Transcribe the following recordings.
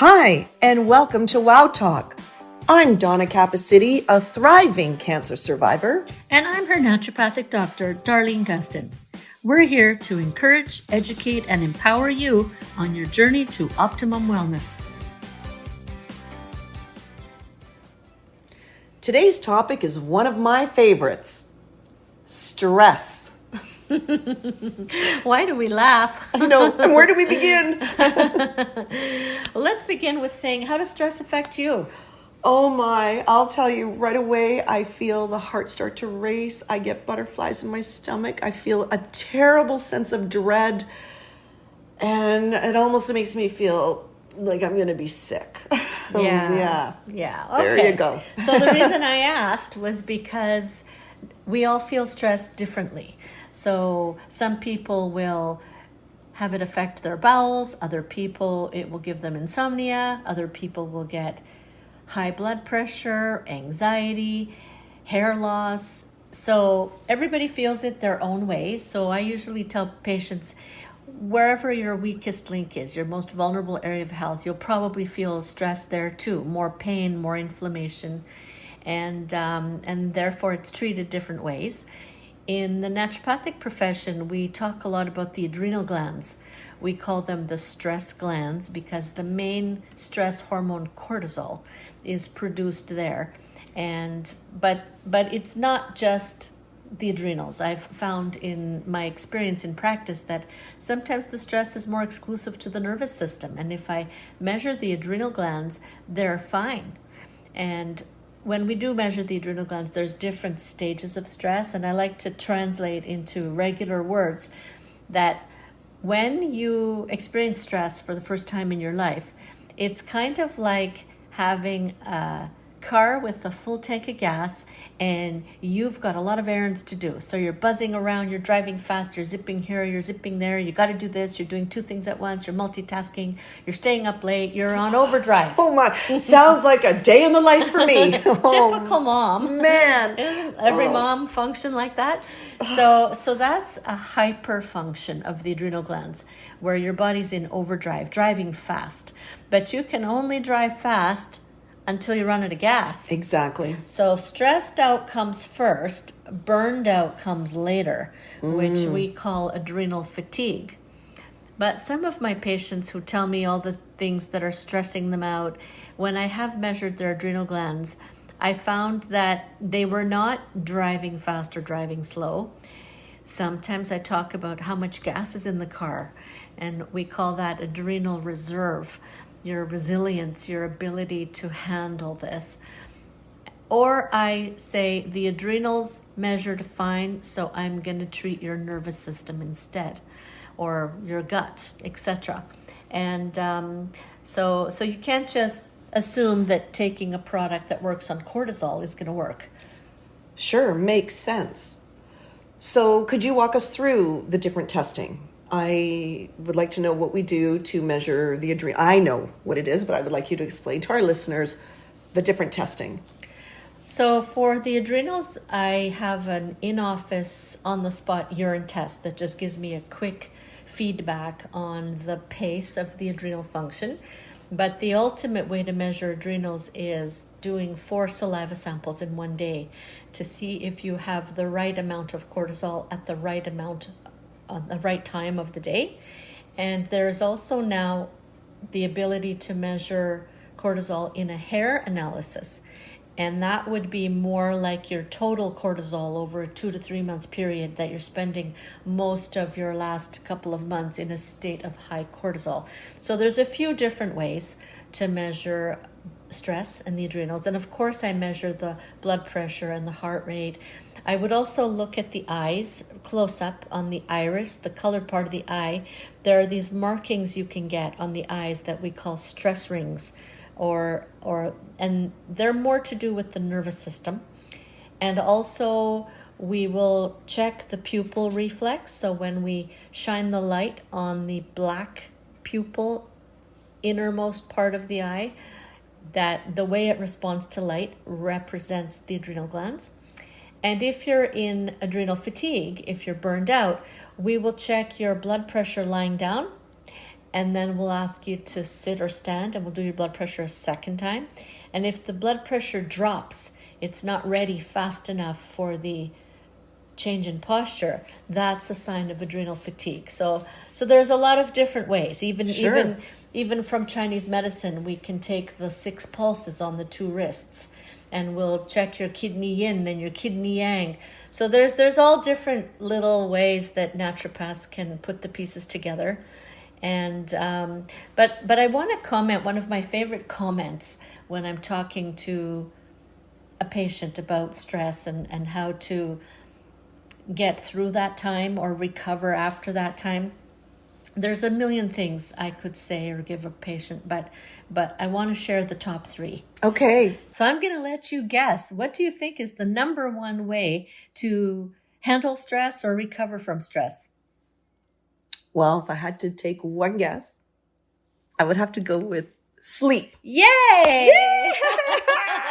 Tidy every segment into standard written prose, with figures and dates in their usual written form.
Hi, and welcome to Wow Talk. I'm Donna Cappuccitti, a thriving cancer survivor. And I'm her naturopathic doctor, Darlene Gustin. We're here to encourage, educate, and empower you on your journey to optimum wellness. Today's topic is one of my favorites, stress. Why do we laugh? I know, and where do we begin? Well, let's begin with saying, how does stress affect you? Oh my, I'll tell you right away, I feel the heart start to race. I get butterflies in my stomach. I feel a terrible sense of dread. And it almost makes me feel like I'm going to be sick. Yeah. Okay. There you go. So the reason I asked was because we all feel stress differently. So some people will have it affect their bowels. Other people, it will give them insomnia. Other people will get high blood pressure, anxiety, hair loss. So everybody feels it their own way. So I usually tell patients, wherever your weakest link is, your most vulnerable area of health, you'll probably feel stress there too, more pain, more inflammation, and therefore it's treated different ways. In the naturopathic profession, we talk a lot about the adrenal glands. We call them the stress glands because the main stress hormone cortisol is produced there. But it's not just the adrenals. I've found in my experience in practice that sometimes the stress is more exclusive to the nervous system. And if I measure the adrenal glands, they're fine. And when we do measure the adrenal glands, there's different stages of stress. And I like to translate into regular words that when you experience stress for the first time in your life, it's kind of like having a car with a full tank of gas and you've got a lot of errands to do. So you're buzzing around, you're driving fast, you're zipping here, you're zipping there, you got to do this, you're doing two things at once, you're multitasking, you're staying up late, you're on overdrive. Oh my, sounds like a day in the life for me. Typical mom. Man. Isn't every mom function like that? So that's a hyperfunction of the adrenal glands where your body's in overdrive, driving fast. But you can only drive fast until you run out of gas. Exactly. So stressed out comes first, burned out comes later, which we call adrenal fatigue. But some of my patients who tell me all the things that are stressing them out, when I have measured their adrenal glands, I found that they were not driving fast or driving slow. Sometimes I talk about how much gas is in the car, and we call that adrenal reserve. Your resilience, your ability to handle this. Or I say the adrenals measured fine, so I'm going to treat your nervous system instead, or your gut, etc. And so you can't just assume that taking a product that works on cortisol is going to work. Sure, makes sense. So could you walk us through the different testing? I would like to know what we do to measure the adrenal. I know what it is, but I would like you to explain to our listeners the different testing. So for the adrenals, I have an in-office, on-the-spot urine test that just gives me a quick feedback on the pace of the adrenal function. But the ultimate way to measure adrenals is doing 4 saliva samples in one day to see if you have the right amount of cortisol at the right amount on the right time of the day. And there is also now the ability to measure cortisol in a hair analysis. And that would be more like your total cortisol over a 2 to 3 month period that you're spending most of your last couple of months in a state of high cortisol. So there's a few different ways to measure stress and the adrenals. And of course I measure the blood pressure and the heart rate. I would also look at the eyes, close up on the iris, the colored part of the eye. There are these markings you can get on the eyes that we call stress rings, and they're more to do with the nervous system. And also we will check the pupil reflex. So when we shine the light on the black pupil, innermost part of the eye, that the way it responds to light represents the adrenal glands. And if you're in adrenal fatigue, if you're burned out, we will check your blood pressure lying down and then we'll ask you to sit or stand, and we'll do your blood pressure a second time. And if the blood pressure drops, it's not ready fast enough for the change in posture, that's a sign of adrenal fatigue. So there's a lot of different ways. Even from Chinese medicine, we can take the 6 pulses on the 2 wrists, and we'll check your kidney yin and your kidney yang. So there's all different little ways that naturopaths can put the pieces together. And but I want to comment, one of my favorite comments when I'm talking to a patient about stress and how to get through that time or recover after that time. There's a million things I could say or give a patient, but I want to share the top 3. Okay. So I'm going to let you guess. What do you think is the number one way to handle stress or recover from stress? Well, if I had to take one guess, I would have to go with sleep. Yay!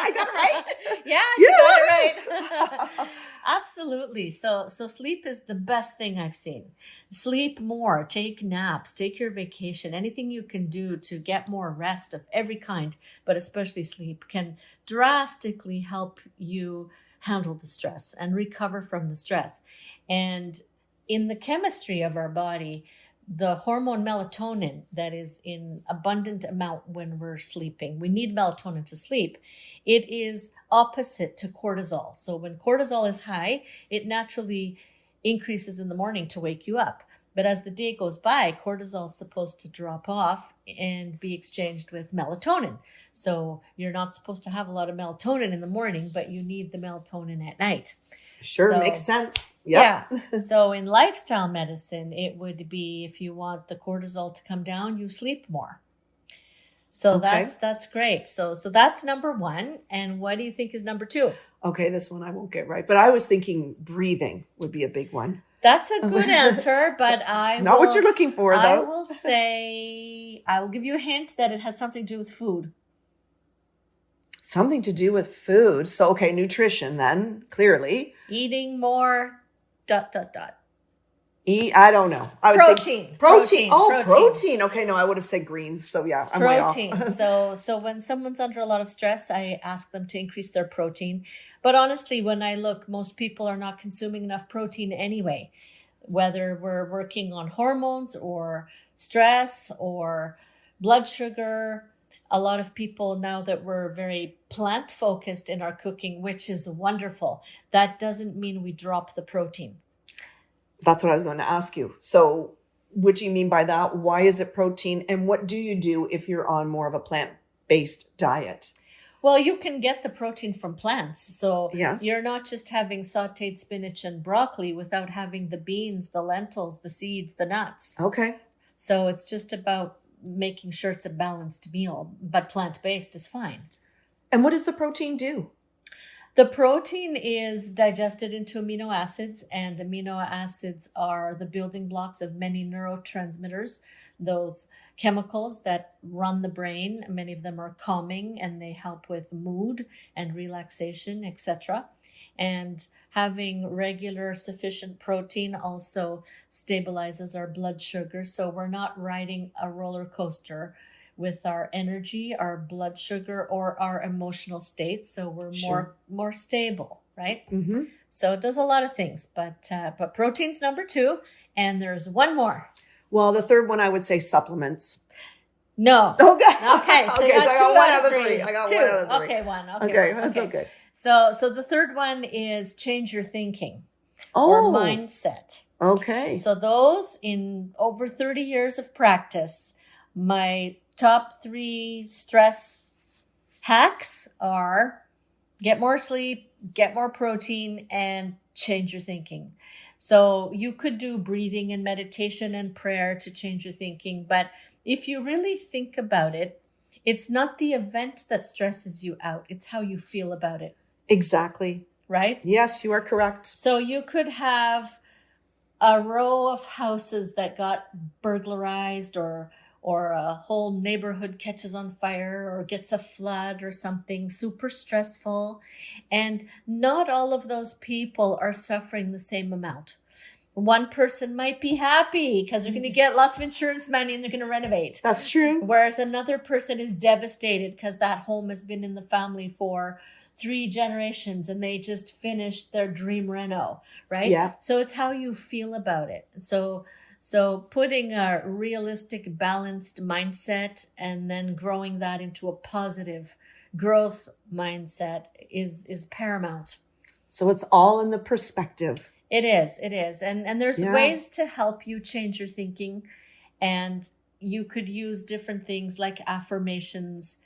I got it right. Yeah, you got it right. Absolutely. So sleep is the best thing I've seen. Sleep more, take naps, take your vacation, anything you can do to get more rest of every kind, but especially sleep, can drastically help you handle the stress and recover from the stress. And in the chemistry of our body, the hormone melatonin that is in abundant amount when we're sleeping, we need melatonin to sleep. It is opposite to cortisol. So when cortisol is high, it naturally increases in the morning to wake you up. But as the day goes by, cortisol is supposed to drop off and be exchanged with melatonin. So you're not supposed to have a lot of melatonin in the morning, but you need the melatonin at night. Sure, So, makes sense. Yep. Yeah. So in lifestyle medicine, it would be, if you want the cortisol to come down, you sleep more. So Okay. that's great. So that's number 1. And what do you think is number 2? Okay, this one I won't get right, but I was thinking breathing would be a big one. That's a good answer, but Not what you're looking for, I though. will say, I will give you a hint that it has something to do with food. Something to do with food. So, okay, nutrition then, clearly. Eating more, ... I don't know. I would Protein. say protein. Oh, Protein. protein. Okay, no, I would have said greens. So yeah, I'm way Protein. off. So when someone's under a lot of stress, I ask them to increase their protein. But honestly, when I look, most people are not consuming enough protein anyway, whether we're working on hormones or stress or blood sugar. A lot of people, now that we're very plant focused in our cooking, which is wonderful, that doesn't mean we drop the protein. That's what I was going to ask you. So what do you mean by that? Why is it protein? And what do you do if you're on more of a plant-based diet? Well, you can get the protein from plants. So Yes. You're not just having sauteed spinach and broccoli without having the beans, the lentils, the seeds, the nuts. Okay. So it's just about making sure it's a balanced meal, but plant-based is fine. And what does the protein do? The protein is digested into amino acids, and amino acids are the building blocks of many neurotransmitters, those chemicals that run the brain. Many of them are calming, and they help with mood and relaxation, etc. And having regular sufficient protein also stabilizes our blood sugar. So we're not riding a roller coaster with our energy, our blood sugar, or our emotional state. So we're Sure. more stable, right? Mm-hmm. So it does a lot of things, but protein's number 2, and there's one more. Well, the third one I would say supplements. No. Okay. Okay, so okay, you got so I two got one out out of of 3. three. I got Two. one out of 3. Okay, one. Okay, that's okay. So the third one is change your thinking Oh, or mindset. okay. So those, in over 30 years of practice, my top 3 stress hacks are get more sleep, get more protein, and change your thinking. So you could do breathing and meditation and prayer to change your thinking. But if you really think about it, it's not the event that stresses you out. It's how you feel about it, Exactly. right? Yes, you are correct. So you could have a row of houses that got burglarized, or a whole neighborhood catches on fire or gets a flood or something super stressful. And not all of those people are suffering the same amount. One person might be happy because they're going to get lots of insurance money and they're going to renovate. That's true. Whereas another person is devastated because that home has been in the family for 3 generations and they just finished their dream reno, right? Yeah. So it's how you feel about it. So putting a realistic, balanced mindset and then growing that into a positive growth mindset is paramount. So it's all in the perspective. It is. And there's ways to help you change your thinking. And you could use different things like affirmations.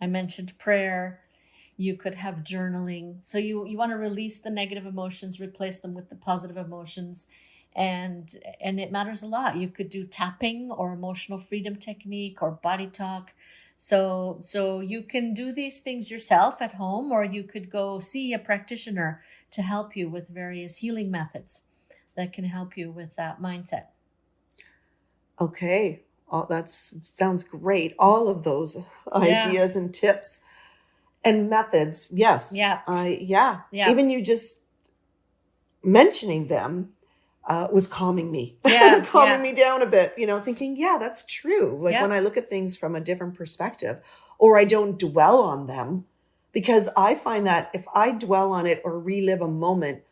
I mentioned prayer. You could have journaling. So you want to release the negative emotions, replace them with the positive emotions. And it matters a lot. You could do tapping or emotional freedom technique or body talk. So you can do these things yourself at home, or you could go see a practitioner to help you with various healing methods that can help you with that mindset. Okay. Oh, that sounds great. All of those ideas and tips and methods. Yes. Yeah. Yeah. Even you just mentioning them was calming me, calming me down a bit, thinking, that's true. Like when I look at things from a different perspective, or I don't dwell on them, because I find that if I dwell on it or relive a moment,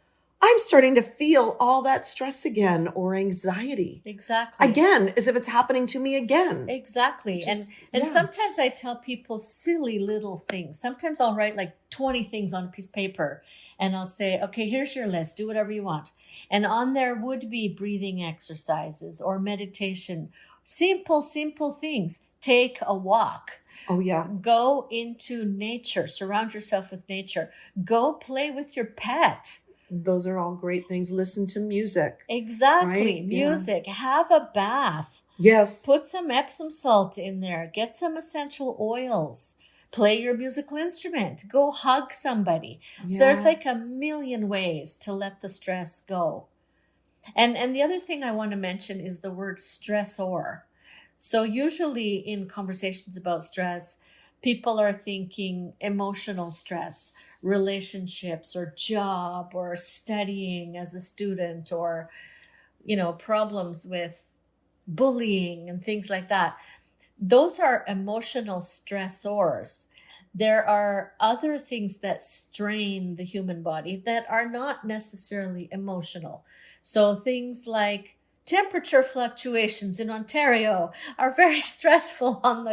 I'm starting to feel all that stress again or anxiety. Exactly. Again, as if it's happening to me again. Exactly. And sometimes I tell people silly little things. Sometimes I'll write like 20 things on a piece of paper and I'll say, okay, here's your list. Do whatever you want. And on there would be breathing exercises or meditation, simple things. Take a walk. Oh, yeah. Go into nature. Surround yourself with nature. Go play with your pet. Those are all great things. Listen to music. Exactly. Right? Music. Yeah. Have a bath. Yes. Put some Epsom salt in there. Get some essential oils. Play your musical instrument. Go hug somebody. So there's like a million ways to let the stress go. And the other thing I want to mention is the word stressor. So usually in conversations about stress, people are thinking emotional stress, relationships or job or studying as a student or, problems with bullying and things like that. Those are emotional stressors. There are other things that strain the human body that are not necessarily emotional. So things like temperature fluctuations in Ontario are very stressful on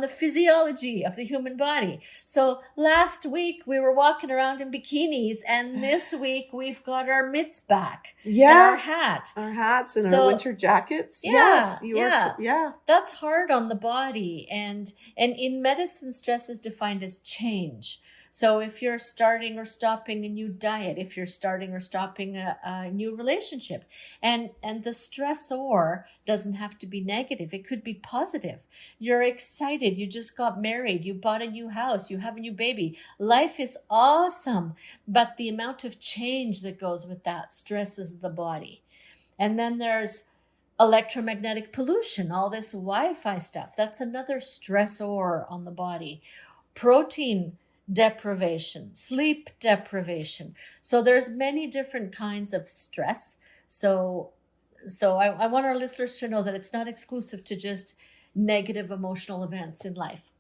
the physiology of the human body. So last week we were walking around in bikinis, and this week we've got our mitts back. Yeah. And our hats. Our hats and our winter jackets. Yeah, Yes. That's hard on the body. And in medicine, stress is defined as change. So if you're starting or stopping a new diet, if you're starting or stopping a new relationship, and the stressor doesn't have to be negative. It could be positive. You're excited. You just got married. You bought a new house. You have a new baby. Life is awesome. But the amount of change that goes with that stresses the body. And then there's electromagnetic pollution, all this Wi-Fi stuff. That's another stressor on the body. Protein deprivation, sleep deprivation. So there's many different kinds of stress. So I want our listeners to know that it's not exclusive to just negative emotional events in life.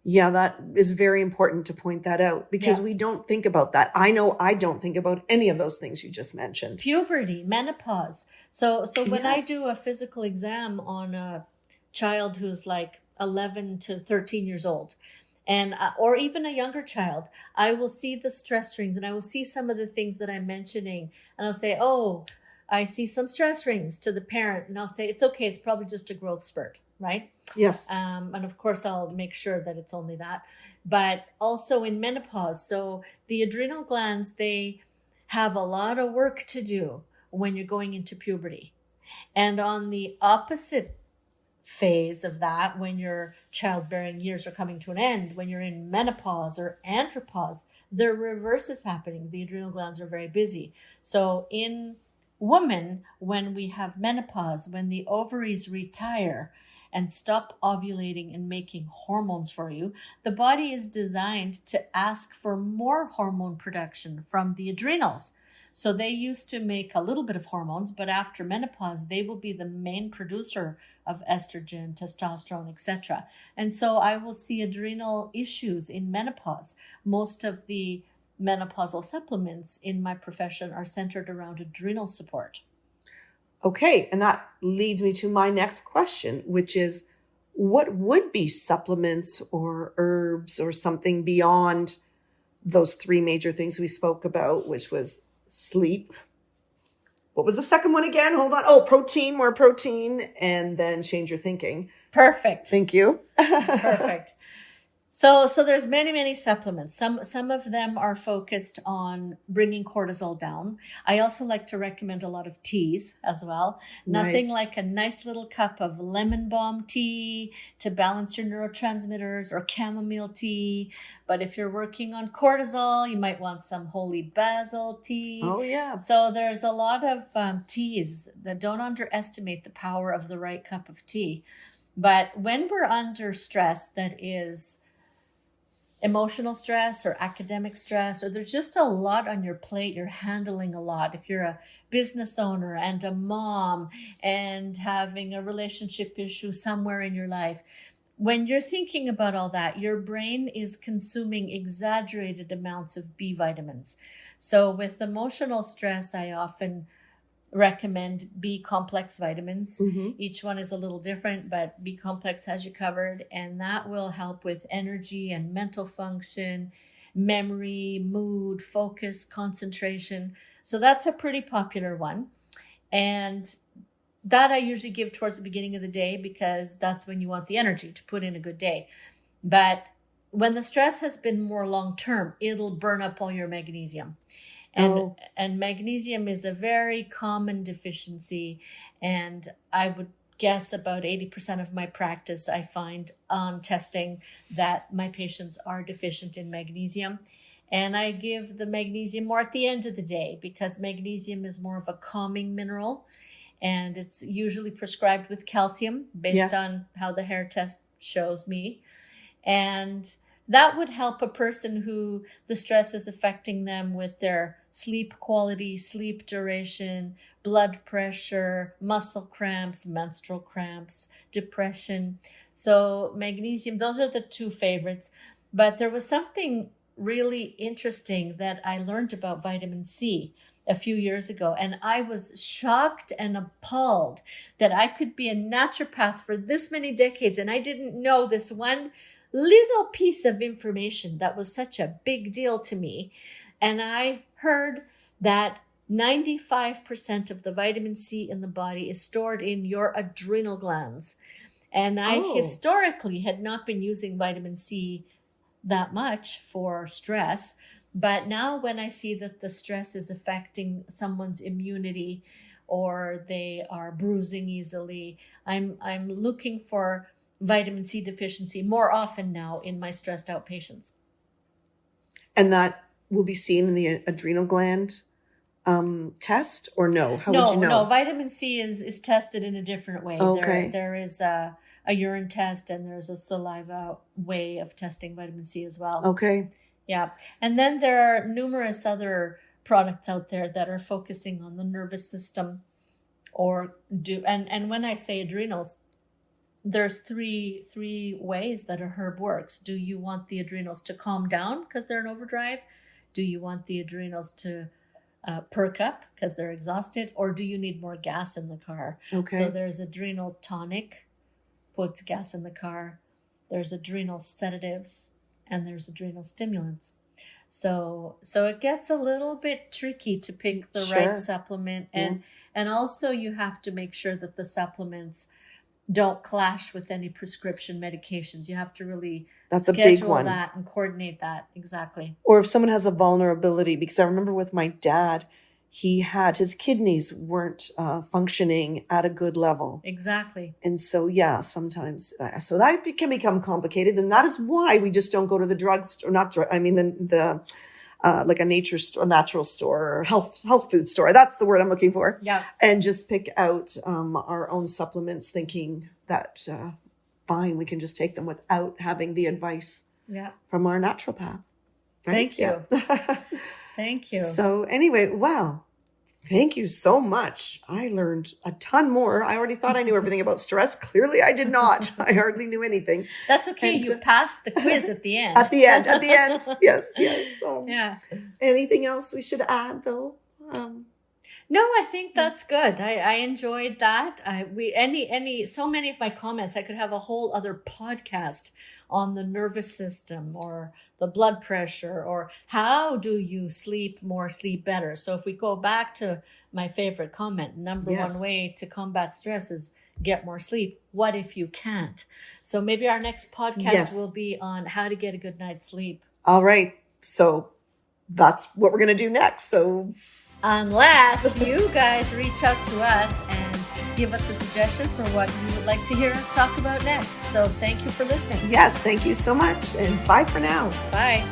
Yeah, that is very important to point that out because we don't think about that. I know I don't think about any of those things you just mentioned. Puberty, menopause. So when I do a physical exam on a child who's like 11 to 13 years old, and or even a younger child, I will see the stress rings and I will see some of the things that I'm mentioning. And I'll say, oh, I see some stress rings to the parent. And I'll say, it's okay. It's probably just a growth spurt, right? Yes. And of course, I'll make sure that it's only that. But also in menopause, so the adrenal glands, they have a lot of work to do when you're going into puberty. And on the opposite phase of that, when your childbearing years are coming to an end, when you're in menopause or andropause, the reverse is happening. The adrenal glands are very busy. So in women, when we have menopause, when the ovaries retire and stop ovulating and making hormones for you, the body is designed to ask for more hormone production from the adrenals. So they used to make a little bit of hormones, but after menopause, they will be the main producer of estrogen, testosterone, etc. And so I will see adrenal issues in menopause. Most of the menopausal supplements in my profession are centered around adrenal support. Okay, and that leads me to my next question, which is, what would be supplements or herbs or something beyond those three major things we spoke about, which was sleep. What was the second one again? Hold on. Oh, protein, more protein, and then change your thinking. Perfect. Thank you. Perfect. So there's many supplements. Some of them are focused on bringing cortisol down. I also like to recommend a lot of teas as well. Nothing like a nice little cup of lemon balm tea to balance your neurotransmitters, or chamomile tea. But if you're working on cortisol, you might want some holy basil tea. Oh, yeah. So there's a lot of teas that don't underestimate the power of the right cup of tea. But when we're under stress, that is emotional stress or academic stress, or there's just a lot on your plate, you're handling a lot. If you're a business owner and a mom and having a relationship issue somewhere in your life, when you're thinking about all that, your brain is consuming exaggerated amounts of B vitamins. So with emotional stress, I often recommend B complex vitamins. Mm-hmm. Each one is a little different, but B complex has you covered, and that will help with energy and mental function, memory, mood, focus, concentration. So that's a pretty popular one. And that I usually give towards the beginning of the day, because that's when you want the energy to put in a good day. But when the stress has been more long-term, it'll burn up all your magnesium. And magnesium is a very common deficiency. And I would guess about 80% of my practice, I find on testing that my patients are deficient in magnesium. And I give the magnesium more at the end of the day, because magnesium is more of a calming mineral. And it's usually prescribed with calcium based on how the hair test shows me. And that would help a person who the stress is affecting them with their sleep quality, sleep duration, blood pressure, muscle cramps, menstrual cramps, depression. So magnesium, those are the two favorites. But there was something really interesting that I learned about vitamin C a few years ago, and I was shocked and appalled that I could be a naturopath for this many decades and I didn't know this one little piece of information that was such a big deal to me. And I heard that 95% of the vitamin C in the body is stored in your adrenal glands. And I historically had not been using vitamin C that much for stress. But now when I see that the stress is affecting someone's immunity, or they are bruising easily, I'm looking for vitamin C deficiency more often now in my stressed out patients. And that will be seen in the adrenal gland test, or no? How would you know? No, vitamin C is tested in a different way. Okay. There is a urine test, and there's a saliva way of testing vitamin C as well. Okay. Yeah. And then there are numerous other products out there that are focusing on the nervous system, and when I say adrenals, there's three ways that a herb works. Do you want the adrenals to calm down because they're in overdrive? Do you want the adrenals to perk up because they're exhausted? Or do you need more gas in the car? Okay. So there's adrenal tonic, puts gas in the car. There's adrenal sedatives, and there's adrenal stimulants. So it gets a little bit tricky to pick the right supplement. And also you have to make sure that the supplements don't clash with any prescription medications. You have to really schedule that and coordinate that. Exactly. Or if someone has a vulnerability, because I remember with my dad, his kidneys weren't functioning at a good level. Exactly. And so, sometimes, so that can become complicated. And that is why we just don't go to the drugstore, like a natural store or health food store. That's the word I'm looking for. Yeah. And just pick out our own supplements, thinking that fine, we can just take them without having the advice from our naturopath. Thank you. Yeah. Thank you. So anyway, wow. Thank you so much. I learned a ton more. I already thought I knew everything about stress. Clearly I did not. I hardly knew anything. That's okay. And, you passed the quiz at the end. At the end. Yes. Yeah. Anything else we should add though? No, I think that's good. I enjoyed that. So many of my comments, I could have a whole other podcast on the nervous system or the blood pressure or how do you sleep better. So if we go back to my favorite comment, number one way to combat stress is get more sleep. What if you can't? So maybe our next podcast will be on how to get a good night's sleep. All right. So that's what we're going to do next. So unless you guys reach out to us and give us a suggestion for what you would like to hear us talk about next. So thank you for listening. Yes, thank you so much. And bye for now. Bye.